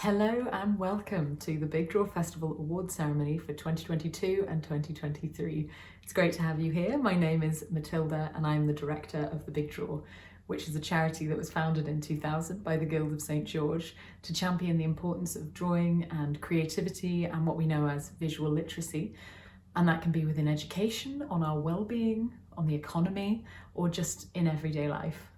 Hello and welcome to the Big Draw Festival Award Ceremony for 2022 and 2023. It's great to have you here. My name is Matilda and I'm the director of the Big Draw, which is a charity that was founded in 2000 by the Guild of St George to champion the importance of drawing and creativity and what we know as visual literacy. And that can be within education, on our well-being, on the economy, or just in everyday life.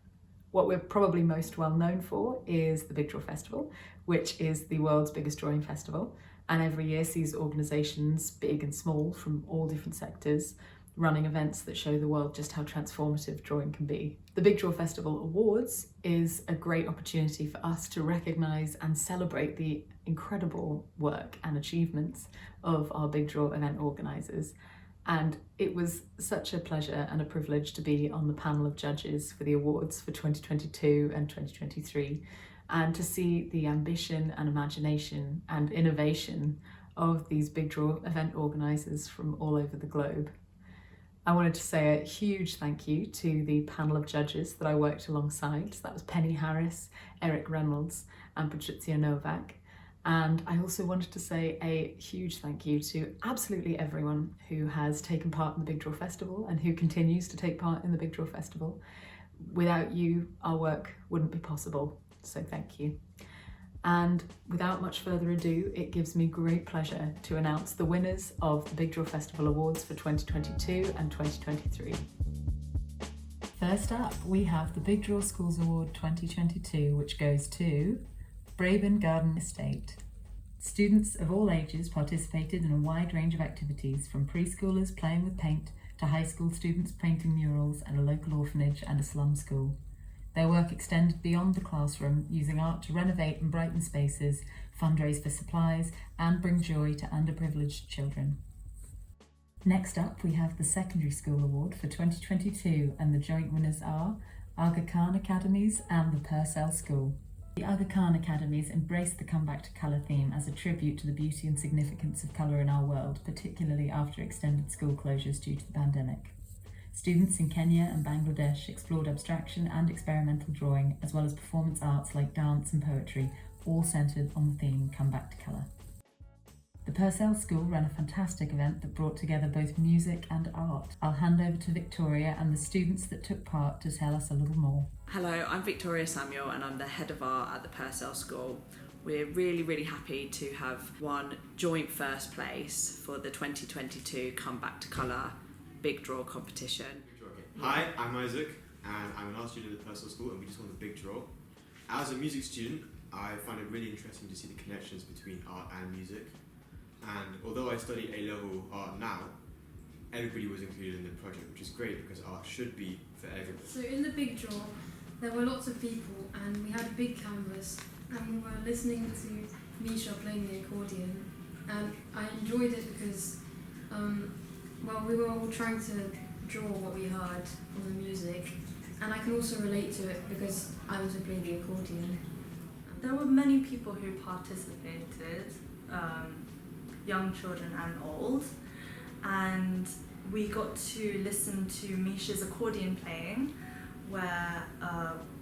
What we're probably most well known for is the Big Draw Festival, which is the world's biggest drawing festival, and every year sees organisations, big and small, from all different sectors, running events that show the world just how transformative drawing can be. The Big Draw Festival Awards is a great opportunity for us to recognise and celebrate the incredible work and achievements of our Big Draw event organisers. And it was such a pleasure and a privilege to be on the panel of judges for the awards for 2022 and 2023, and to see the ambition and imagination and innovation of these Big Draw event organisers from all over the globe. I wanted to say a huge thank you to the panel of judges that I worked alongside. So that was Penny Harris, Eric Reynolds and Patricia Novak. And I also wanted to say a huge thank you to absolutely everyone who has taken part in the Big Draw Festival and who continues to take part in the Big Draw Festival. Without you, our work wouldn't be possible, so thank you. And without much further ado, it gives me great pleasure to announce the winners of the Big Draw Festival Awards for 2022 and 2023. First up, we have the Big Draw Schools Award 2022, which goes to Braben Garden Estate. Students of all ages participated in a wide range of activities, from preschoolers playing with paint to high school students painting murals at a local orphanage and a slum school. Their work extended beyond the classroom, using art to renovate and brighten spaces, fundraise for supplies, and bring joy to underprivileged children. Next up, we have the Secondary School Award for 2022, and the joint winners are Aga Khan Academies and the Purcell School. The Aga Khan Academies embraced the Come Back to Colour theme as a tribute to the beauty and significance of colour in our world, particularly after extended school closures due to the pandemic. Students in Kenya and Bangladesh explored abstraction and experimental drawing, as well as performance arts like dance and poetry, all centred on the theme Come Back to Colour. The Purcell School ran a fantastic event that brought together both music and art. I'll hand over to Victoria and the students that took part to tell us a little more. Hello, I'm Victoria Samuel and I'm the head of art at the Purcell School. We're really happy to have won joint first place for the 2022 Come Back to Colour Big Draw competition. Hi, I'm Isaac and I'm an art student at the Purcell School, and we just won the Big Draw. As a music student, I find it really interesting to see the connections between art and music. And although I study A-level art now, everybody was included in the project, which is great because art should be for everyone. So in the Big Draw, there were lots of people and we had a big canvas and we were listening to Misha playing the accordion, and I enjoyed it because we were all trying to draw what we heard from the music, and I can also relate to it because I also played the accordion. There were many people who participated, young children and old, and we got to listen to Misha's accordion playing, where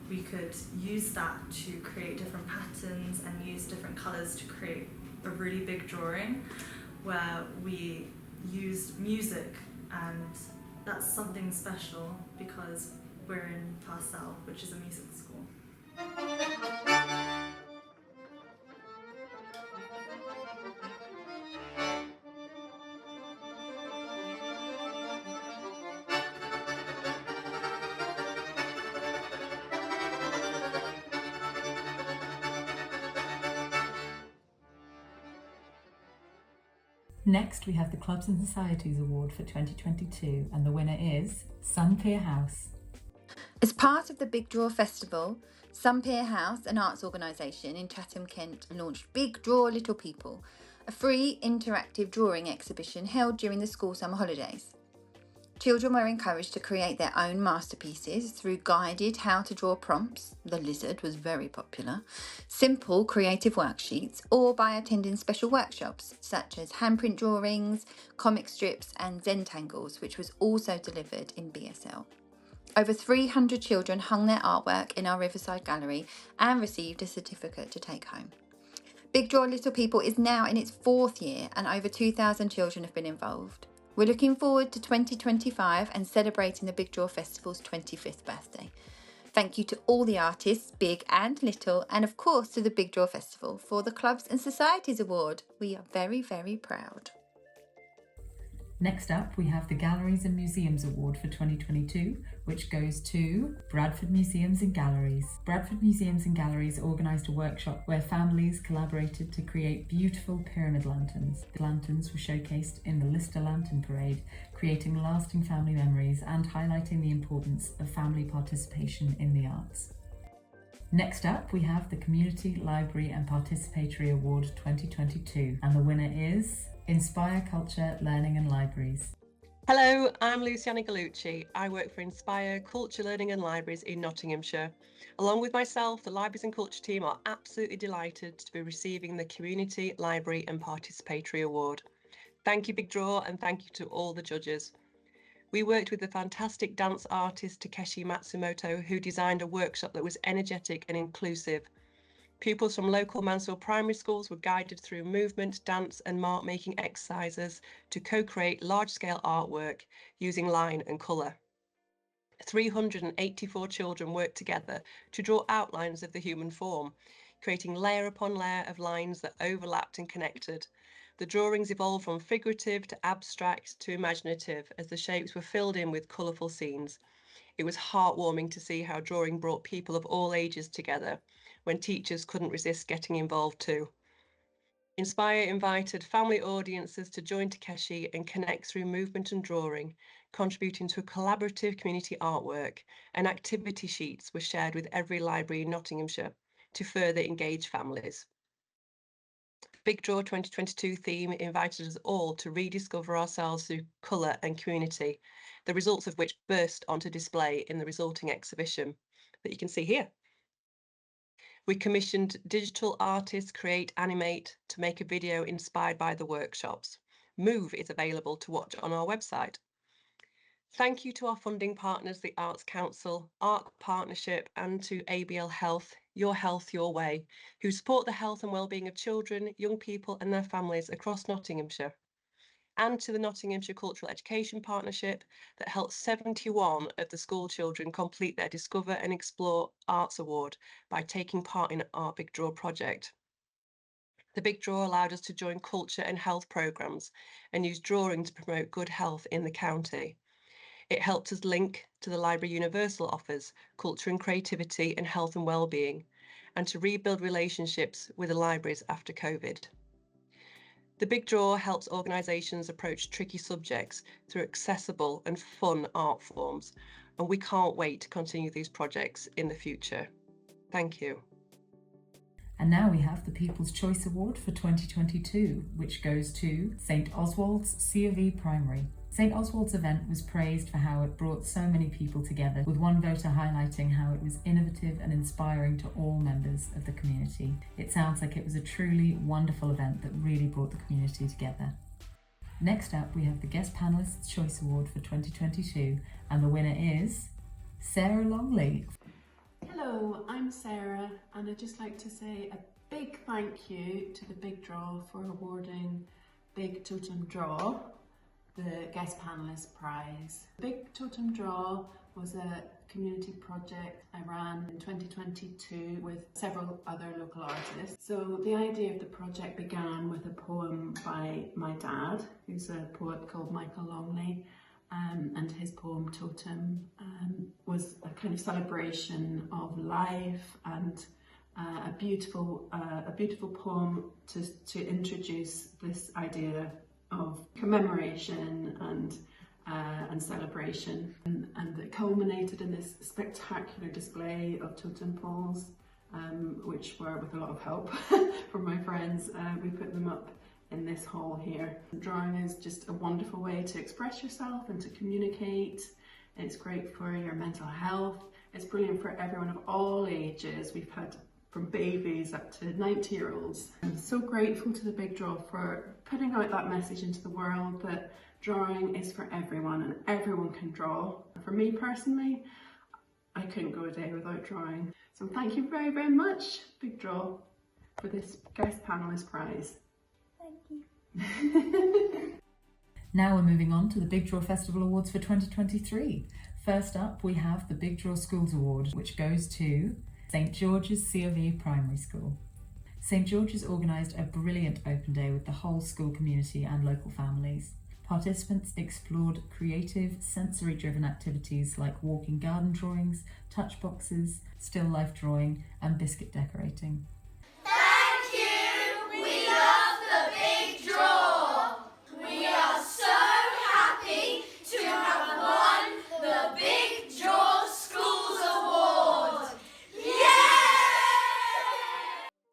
we could use that to create different patterns and use different colours to create a really big drawing where we used music, and that's something special because we're in Purcell, which is a music school. Next, we have the Clubs and Societies Award for 2022, and the winner is Sunpier House. As part of the Big Draw Festival, Sunpier House, an arts organisation in Chatham, Kent, launched Big Draw Little People, a free interactive drawing exhibition held during the school summer holidays. Children were encouraged to create their own masterpieces through guided how to draw prompts, the lizard was very popular, simple creative worksheets, or by attending special workshops such as handprint drawings, comic strips and Zentangles, which was also delivered in BSL. Over 300 children hung their artwork in our Riverside Gallery and received a certificate to take home. Big Draw Little People is now in its 4th year and over 2,000 children have been involved. We're looking forward to 2025 and celebrating the Big Draw Festival's 25th birthday. Thank you to all the artists, big and little, and of course to the Big Draw Festival for the Clubs and Societies Award. We are very, very proud. Next up, we have the Galleries and Museums Award for 2022, which goes to Bradford Museums and Galleries. Bradford Museums and Galleries organised a workshop where families collaborated to create beautiful pyramid lanterns. The lanterns were showcased in the Lister Lantern Parade, creating lasting family memories and highlighting the importance of family participation in the arts. Next up, we have the Community Library and Participatory Award 2022, and the winner is Inspire Culture, Learning and Libraries. Hello, I'm Luciana Gallucci. I work for Inspire Culture, Learning and Libraries in Nottinghamshire. Along with myself, the Libraries and Culture team are absolutely delighted to be receiving the Community Library and Participatory Award. Thank you, Big Draw, and thank you to all the judges. We worked with the fantastic dance artist Takeshi Matsumoto, who designed a workshop that was energetic and inclusive. Pupils from local Mansfield primary schools were guided through movement, dance and mark-making exercises to co-create large-scale artwork using line and colour. 384 children worked together to draw outlines of the human form, creating layer upon layer of lines that overlapped and connected. The drawings evolved from figurative to abstract to imaginative as the shapes were filled in with colourful scenes. It was heartwarming to see how drawing brought people of all ages together when teachers couldn't resist getting involved too. Inspire invited family audiences to join Takeshi and connect through movement and drawing, contributing to a collaborative community artwork, and activity sheets were shared with every library in Nottinghamshire to further engage families. Big Draw 2022 theme invited us all to rediscover ourselves through colour and community, the results of which burst onto display in the resulting exhibition that you can see here. We commissioned digital artists create, animate to make a video inspired by the workshops. Move is available to watch on our website. Thank you to our funding partners, the Arts Council, ARC Partnership, and to ABL Health, Your Health, Your Way, who support the health and wellbeing of children, young people and their families across Nottinghamshire. And to the Nottinghamshire Cultural Education Partnership that helped 71 of the school children complete their Discover and Explore Arts Award by taking part in Art Big Draw project. The Big Draw allowed us to join culture and health programmes and use drawing to promote good health in the county. It helped us link to the Library Universal offers culture and creativity and health and wellbeing, and to rebuild relationships with the libraries after COVID. The Big Draw helps organisations approach tricky subjects through accessible and fun art forms, and we can't wait to continue these projects in the future. Thank you. And now we have the People's Choice Award for 2022, which goes to St Oswald's C of E Primary. St Oswald's event was praised for how it brought so many people together, with one voter highlighting how it was innovative and inspiring to all members of the community. It sounds like it was a truly wonderful event that really brought the community together. Next up, we have the Guest Panelists' Choice Award for 2022, and the winner is Sarah Longley. Hello, I'm Sarah, and I'd just like to say a big thank you to the Big Draw for awarding Big Totem Draw the Guest Panelist Prize. Big Totem Draw was a community project I ran in 2022 with several other local artists. So the idea of the project began with a poem by my dad, who's a poet called Michael Longley, and his poem Totem was a kind of celebration of life and a beautiful poem to introduce this idea of commemoration and celebration, and it culminated in this spectacular display of totem poles, which were, with a lot of help from my friends, we put them up in this hall here. Drawing is just a wonderful way to express yourself and to communicate. It's great for your mental health. It's brilliant for everyone of all ages. We've had from babies up to 90-year-olds. I'm so grateful to the Big Draw for putting out that message into the world that drawing is for everyone and everyone can draw. For me personally, I couldn't go a day without drawing. So thank you very, very much, Big Draw. for this Guest Panellist Prize. Thank you. Now we're moving on to the Big Draw Festival Awards for 2023. First up, we have the Big Draw Schools Award, which goes to St George's C of E Primary School. St George's organised a brilliant open day with the whole school community and local families. Participants explored creative, sensory-driven activities like walking garden drawings, touch boxes, still life drawing, and biscuit decorating. Thank you! We love the Big Draw! We are so happy to have won the Big Draw Schools Award!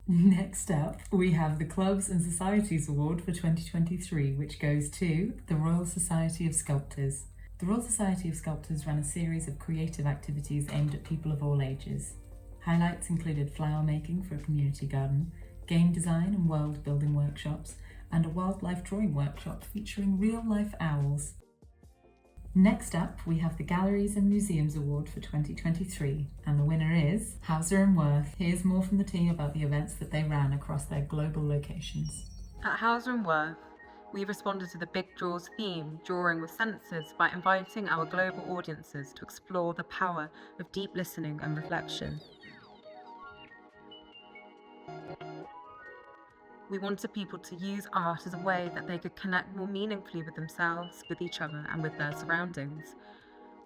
Next up, we have the Clubs and Societies Award for 2023, which goes to the Royal Society of Sculptors. The Royal Society of Sculptors ran a series of creative activities aimed at people of all ages. Highlights included flower making for a community garden, game design and world building workshops, and a wildlife drawing workshop featuring real-life owls. Next up, we have the Galleries and Museums Award for 2023, and the winner is Hauser & Wirth. Here's more from the team about the events that they ran across their global locations. At Hauser & Wirth, we responded to the Big Draw's theme, Drawing with Senses, by inviting our global audiences to explore the power of deep listening and reflection. We wanted people to use art as a way that they could connect more meaningfully with themselves, with each other, and with their surroundings.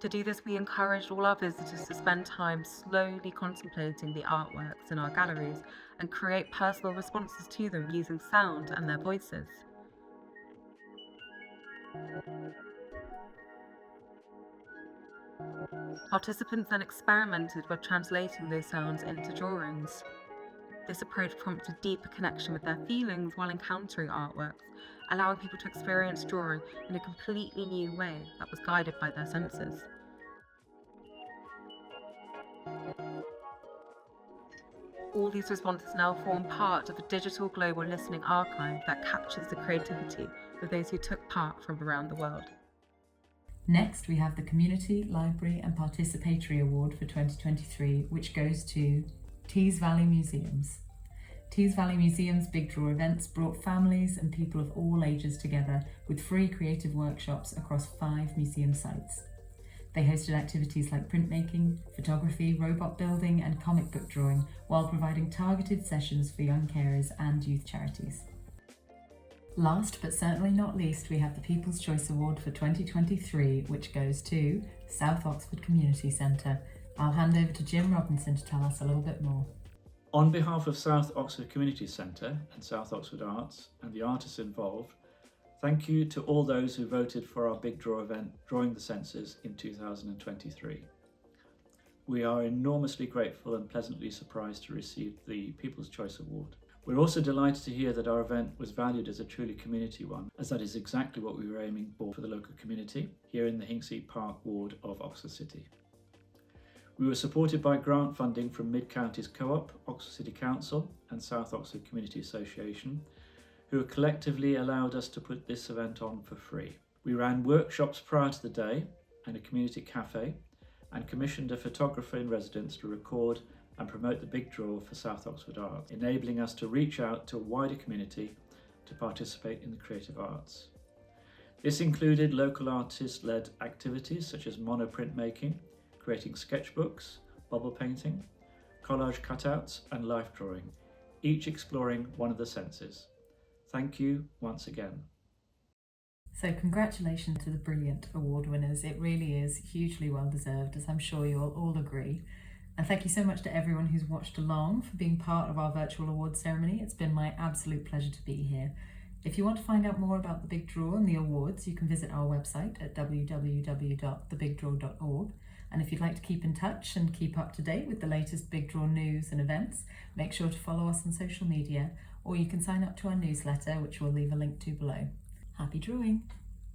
To do this, we encouraged all our visitors to spend time slowly contemplating the artworks in our galleries and create personal responses to them using sound and their voices. Participants then experimented with translating those sounds into drawings. This approach prompted deeper connection with their feelings while encountering artworks, allowing people to experience drawing in a completely new way that was guided by their senses. All these responses now form part of a digital global listening archive that captures the creativity of those who took part from around the world. Next, we have the Community, Library and Participatory Award for 2023, which goes to Tees Valley Museums. Tees Valley Museum's Big Draw events brought families and people of all ages together with free creative workshops across 5 museum sites. They hosted activities like printmaking, photography, robot building and comic book drawing, while providing targeted sessions for young carers and youth charities. Last but certainly not least, we have the People's Choice Award for 2023, which goes to South Oxford Community Centre. I'll hand over to Jim Robinson to tell us a little bit more. On behalf of South Oxford Community Centre and South Oxford Arts and the artists involved, thank you to all those who voted for our Big Draw event, Drawing the Senses, in 2023. We are enormously grateful and pleasantly surprised to receive the People's Choice Award. We're also delighted to hear that our event was valued as a truly community one, as that is exactly what we were aiming for the local community here in the Hinksey Park ward of Oxford City. We were supported by grant funding from Mid-Counties Co-op, Oxford City Council and South Oxford Community Association, who collectively allowed us to put this event on for free. We ran workshops prior to the day and a community cafe and commissioned a photographer in residence to record and promote the Big Draw for South Oxford Arts, enabling us to reach out to a wider community to participate in the creative arts. This included local artist-led activities such as mono printmaking, creating sketchbooks, bubble painting, collage cutouts and life drawing, each exploring one of the senses. Thank you once again. So congratulations to the brilliant award winners. It really is hugely well deserved, as I'm sure you'll all agree. And thank you so much to everyone who's watched along for being part of our virtual awards ceremony. It's been my absolute pleasure to be here. If you want to find out more about the Big Draw and the awards, you can visit our website at www.thebigdraw.org. And if you'd like to keep in touch and keep up to date with the latest Big Draw news and events, make sure to follow us on social media, or you can sign up to our newsletter, which we'll leave a link to below. Happy drawing!